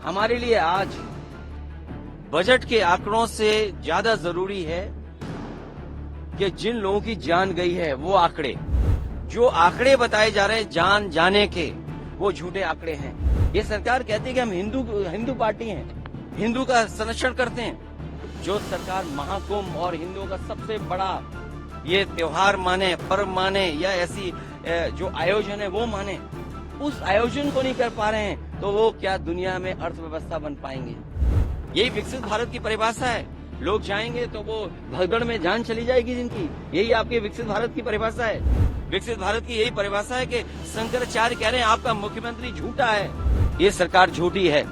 हमारे लिए आज बजट के आंकड़ों से ज्यादा जरूरी है कि जिन लोगों की जान गई है वो आंकड़े, जो आंकड़े बताए जा रहे हैं जान जाने के, वो झूठे आंकड़े हैं। ये सरकार कहती है कि हम हिंदू पार्टी हैं, हिंदू का संरक्षण करते हैं। जो सरकार महाकुंभ और हिंदुओं का सबसे बड़ा ये त्योहार माने, पर्व माने, या ऐसी जो आयोजन है वो माने, उस आयोजन को नहीं कर पा रहे हैं तो वो क्या दुनिया में अर्थव्यवस्था बन पाएंगे? यही विकसित भारत की परिभाषा है। लोग जाएंगे तो वो भगदड़ में जान चली जाएगी जिनकी। यही आपके विकसित भारत की परिभाषा है। विकसित भारत की यही परिभाषा है कि शंकराचार्य कह रहे हैं आपका मुख्यमंत्री झूठा है। ये सरकार झूठी है।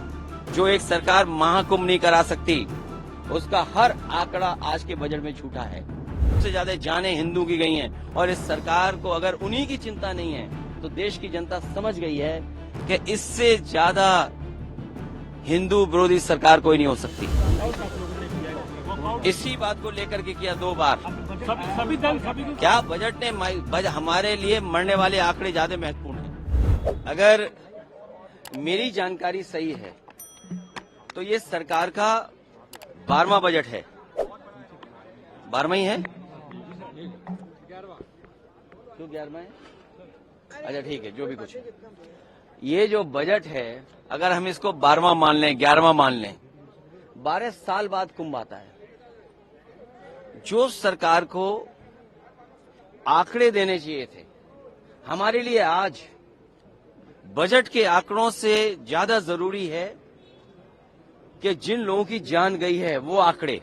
जो एक सरकार महाकुंभ नहीं करा सकती, उसका हर आंकड़ा आज के बजट में झूठा है। सबसे ज्यादा जानें हिंदू की गई हैं, और इस सरकार को अगर उन्हीं की चिंता नहीं है तो देश की जनता समझ गई है कि इससे ज्यादा हिंदू विरोधी सरकार कोई नहीं हो सकती। इसी बात को लेकर के किया 2 बार। सभी दल क्या बजट ने हमारे लिए मरने वाले आंकड़े ज्यादा महत्वपूर्ण हैं? अगर मेरी जानकारी सही है तो ये सरकार का 12वां बजट है। 12वां ही है? क्यों 11वां है? अच्छा ठीक है, जो भी कुछ है। ये जो बजट है, अगर हम इसको 12वां मान लें, 11वां मान लें, 12 साल बाद कुंभ आता है। जो सरकार को आंकड़े देने चाहिए थे, हमारे लिए आज बजट के आंकड़ों से ज्यादा जरूरी है कि जिन लोगों की जान गई है वो आंकड़े।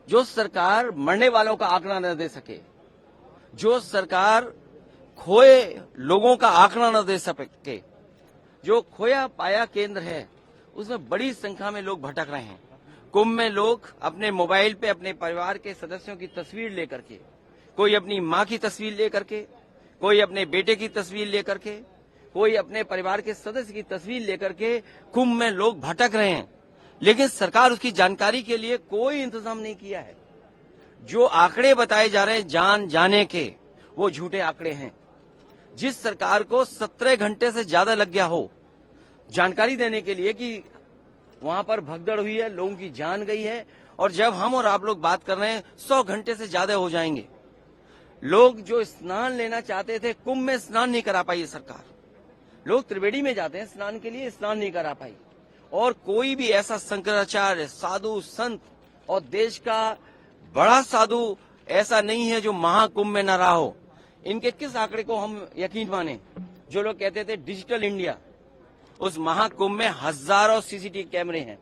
जो सरकार मरने वालों का आंकड़ा न दे सके, जो सरकार खोए लोगों का आंकड़ा न दे सके, जो खोया पाया केंद्र है उसमें बड़ी संख्या में लोग भटक रहे हैं। कुंभ में लोग अपने मोबाइल पे अपने परिवार के सदस्यों की तस्वीर लेकर के, कोई अपनी मां की तस्वीर लेकर के, कोई अपने बेटे की तस्वीर लेकर के, कोई अपने परिवार के सदस्य की तस्वीर लेकर के कुंभ में लोग भटक रहे हैं, लेकिन सरकार उसकी जानकारी के लिए कोई इंतजाम नहीं किया है। जो आंकड़े बताए जा रहे हैं जान जाने के, वो झूठे आंकड़े हैं। जिस सरकार को 17 घंटे से ज्यादा लग गया हो जानकारी देने के लिए कि वहां पर भगदड़ हुई है, लोगों की जान गई है, और जब हम और आप लोग बात कर रहे हैं 100 घंटे से ज्यादा हो जाएंगे। लोग जो स्नान लेना चाहते थे, कुंभ में स्नान नहीं करा पाई सरकार। लोग त्रिवेणी में जाते हैं स्नान के लिए, स्नान नहीं करा पाई। और कोई भी ऐसा शंकराचार्य, साधु, संत और देश का बड़ा साधु ऐसा नहीं है जो महाकुंभ में न रहा हो। इनके किस आंकड़े को हम यकीन माने? जो लोग कहते थे डिजिटल इंडिया, उस महाकुंभ में हजारों सीसीटीवी कैमरे हैं।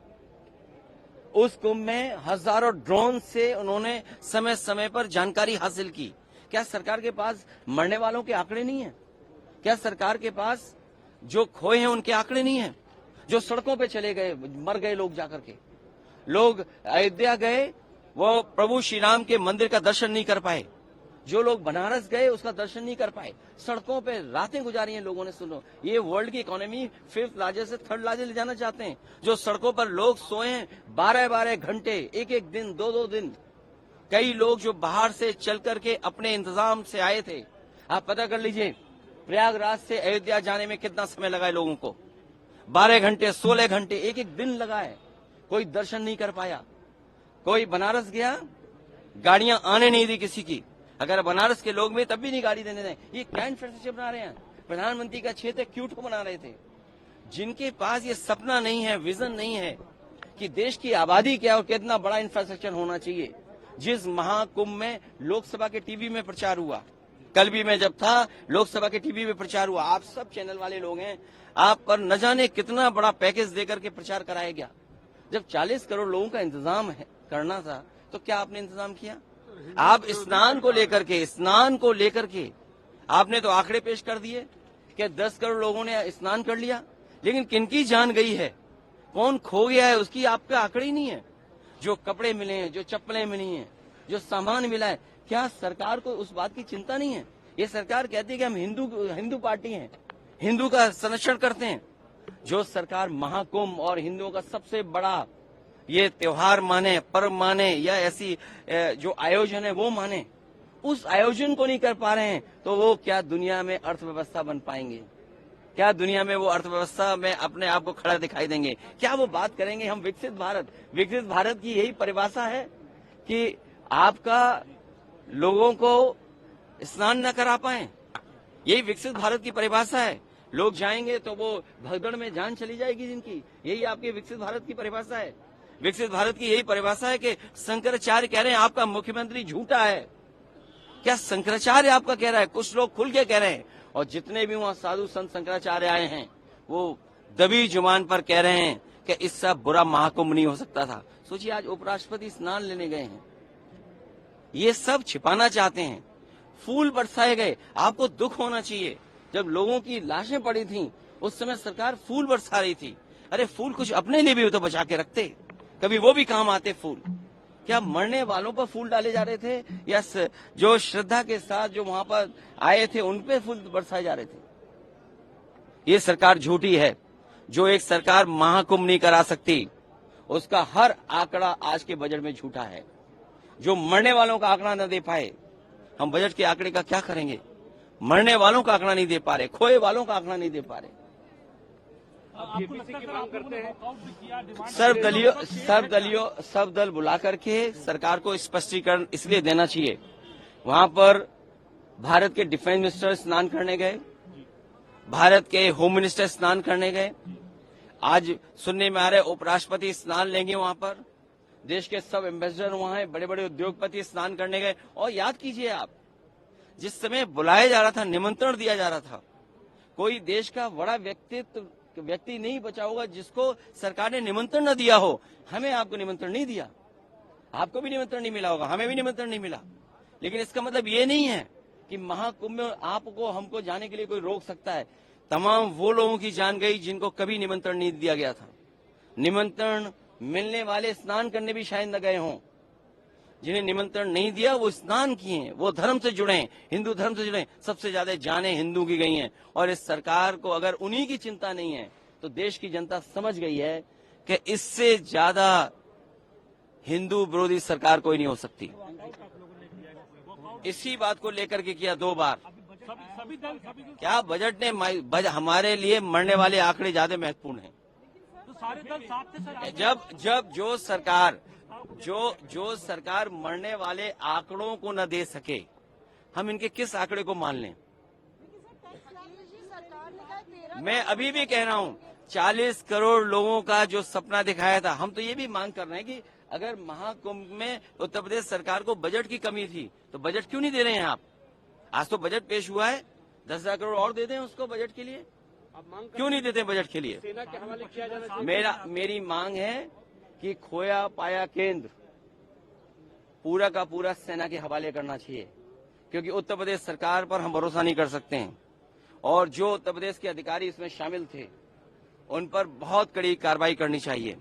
उस कुंभ में हजारों ड्रोन से उन्होंने समय समय पर जानकारी हासिल की। क्या सरकार के पास मरने वालों के आंकड़े नहीं है? क्या सरकार के पास जो खोए हैं उनके आंकड़े नहीं है? जो सड़कों पे चले गए, मर गए लोग जाकर के, लोग अयोध्या गए, वो प्रभु श्री राम के मंदिर का दर्शन नहीं कर पाए। जो लोग बनारस गए उसका दर्शन नहीं कर पाए। सड़कों पे रातें गुजारी हैं लोगों ने। सुनो, ये वर्ल्ड की इकोनॉमी 5th लार्जेस्ट से 3rd लार्जेस्ट ले जाना चाहते हैं। जो सड़कों पर लोग सोए हैं 12-12 घंटे, एक दिन, 2-2 दिन। कई लोग जो बाहर से चल करके अपने इंतजाम से आए थे, आप पता कर लीजिए प्रयागराज से अयोध्या जाने में कितना समय लगा है लोगों को। 12 घंटे, 16 घंटे, एक दिन लगा है। कोई दर्शन नहीं कर पाया। कोई बनारस गया, गाड़ियां आने नहीं दी किसी की। अगर बनारस के लोग में तब भी नहीं गाड़ी देने दें। ये क्या इंफ्रास्ट्रक्चर बना रहे हैं? प्रधानमंत्री का क्षेत्र क्यूट को बना रहे थे। जिनके पास ये सपना नहीं है, विजन नहीं है कि देश की आबादी क्या और कितना बड़ा इंफ्रास्ट्रक्चर होना चाहिए। जिस महाकुंभ में लोकसभा के टीवी में प्रचार हुआ, कल भी मैं जब था लोकसभा के टीवी में प्रचार हुआ, आप सब चैनल वाले लोग हैं, आप पर न जाने कितना बड़ा पैकेज देकर के प्रचार कराया गया। जब 40 करोड़ लोगों का इंतजाम करना था तो क्या आपने इंतजाम किया? आप स्नान को लेकर के आपने तो आंकड़े पेश कर दिए कि 10 करोड़ लोगों ने स्नान कर लिया, लेकिन किनकी जान गई है, कौन खो गया है, उसकी आपके आंकड़े ही नहीं है। जो कपड़े मिले हैं, जो चप्पलें मिली हैं, जो सामान मिला है, क्या सरकार को उस बात की चिंता नहीं है? ये सरकार कहती है कि हम हिंदू पार्टी हैं, हिंदू का संरक्षण करते हैं। जो सरकार महाकुंभ और हिंदुओं का सबसे बड़ा ये त्योहार माने, पर्व माने, या ऐसी जो आयोजन है वो माने, उस आयोजन को नहीं कर पा रहे हैं तो वो क्या दुनिया में अर्थव्यवस्था बन पाएंगे? क्या दुनिया में वो अर्थव्यवस्था में अपने आप को खड़ा दिखाई देंगे? क्या वो बात करेंगे हम विकसित भारत की यही परिभाषा है कि आपका लोगों को स्नान न करा पाए? यही विकसित भारत की परिभाषा है? लोग जाएंगे तो वो भगदड़ में जान चली जाएगी जिनकी, यही आपकी विकसित भारत की परिभाषा है? विकसित भारत की यही परिभाषा है कि शंकराचार्य कह रहे हैं आपका मुख्यमंत्री झूठा है? क्या शंकराचार्य आपका कह रहा है? कुछ लोग खुल के कह रहे हैं, और जितने भी वहां साधु संत शंकराचार्य आए हैं वो दबी जुबान पर कह रहे हैं कि इससे बुरा महाकुंभ नहीं हो सकता था। सोचिए, आज उपराष्ट्रपति स्नान लेने गए हैं, ये सब छिपाना चाहते हैं। फूल बरसाए गए, आपको दुख होना चाहिए। जब लोगों की लाशें पड़ी थीं, उस समय सरकार फूल बरसा रही थी। अरे फूल कुछ अपने लिए भी तो बचा के रखते, कभी वो भी काम आते फूल। क्या मरने वालों पर फूल डाले जा रहे थे, या जो श्रद्धा के साथ जो वहां पर आए थे उन पे फूल बरसाए जा रहे थे? ये सरकार झूठी है। जो एक सरकार महाकुंभ नहीं करा सकती, उसका हर आंकड़ा आज के बजट में झूठा है। जो मरने वालों का आंकड़ा न दे पाए, हम बजट के आंकड़े का क्या करेंगे? मरने वालों का आंकड़ा नहीं दे पा रहे, खोए वालों का आंकड़ा नहीं दे पा रहे। सब दल बुला करके सरकार को स्पष्टीकरण इसलिए देना चाहिए। वहां पर भारत के डिफेंस मिनिस्टर स्नान करने गए, भारत के होम मिनिस्टर स्नान करने गए, आज सुनने में आ रहे उपराष्ट्रपति स्नान लेंगे वहां पर, देश के सब एम्बेसडर वहां हैं, बड़े बड़े उद्योगपति स्नान करने गए। और याद कीजिए आप, जिस समय बुलाया जा रहा था, निमंत्रण दिया जा रहा था, कोई देश का बड़ा व्यक्ति नहीं बचा होगा जिसको सरकार ने निमंत्रण न दिया हो। हमें आपको निमंत्रण नहीं दिया, आपको भी निमंत्रण नहीं मिला होगा, हमें भी निमंत्रण नहीं मिला। लेकिन इसका मतलब ये नहीं है कि महाकुंभ में आपको हमको जाने के लिए कोई रोक सकता है। तमाम वो लोगों की जान गई जिनको कभी निमंत्रण नहीं दिया गया था। निमंत्रण मिलने वाले स्नान करने भी शायद न गए हों। जिन्हें निमंत्रण नहीं दिया वो स्नान किए हैं, वो धर्म से जुड़े हैं, हिंदू धर्म से जुड़े हैं। सबसे ज्यादा जाने हिंदू की गई हैं। और इस सरकार को अगर उन्हीं की चिंता नहीं है तो देश की जनता समझ गई है कि इससे ज्यादा हिंदू विरोधी सरकार कोई नहीं हो सकती। इसी बात को लेकर के किया 2 बार। क्या बजट ने हमारे लिए मरने वाले आंकड़े ज्यादा महत्वपूर्ण हैं? जब जो सरकार मरने वाले आंकड़ों को न दे सके, हम इनके किस आंकड़े को मान लें? मैं अभी भी कह रहा हूं, 40 करोड़ लोगों का जो सपना दिखाया था, हम तो ये भी मांग कर रहे हैं कि अगर महाकुंभ में उत्तर प्रदेश सरकार को बजट की कमी थी तो बजट क्यों नहीं दे रहे हैं आप? आज तो बजट पेश हुआ है, 10,000 करोड़ और दे दें उसको बजट के लिए। क्यों नहीं देते बजट के लिए? सेना के हवाले किया जाना चाहिए। मेरी मांग है कि खोया पाया केंद्र पूरा का पूरा सेना के हवाले करना चाहिए, क्योंकि उत्तर प्रदेश सरकार पर हम भरोसा नहीं कर सकते हैं। और जो उत्तर प्रदेश के अधिकारी इसमें शामिल थे उन पर बहुत कड़ी कार्रवाई करनी चाहिए।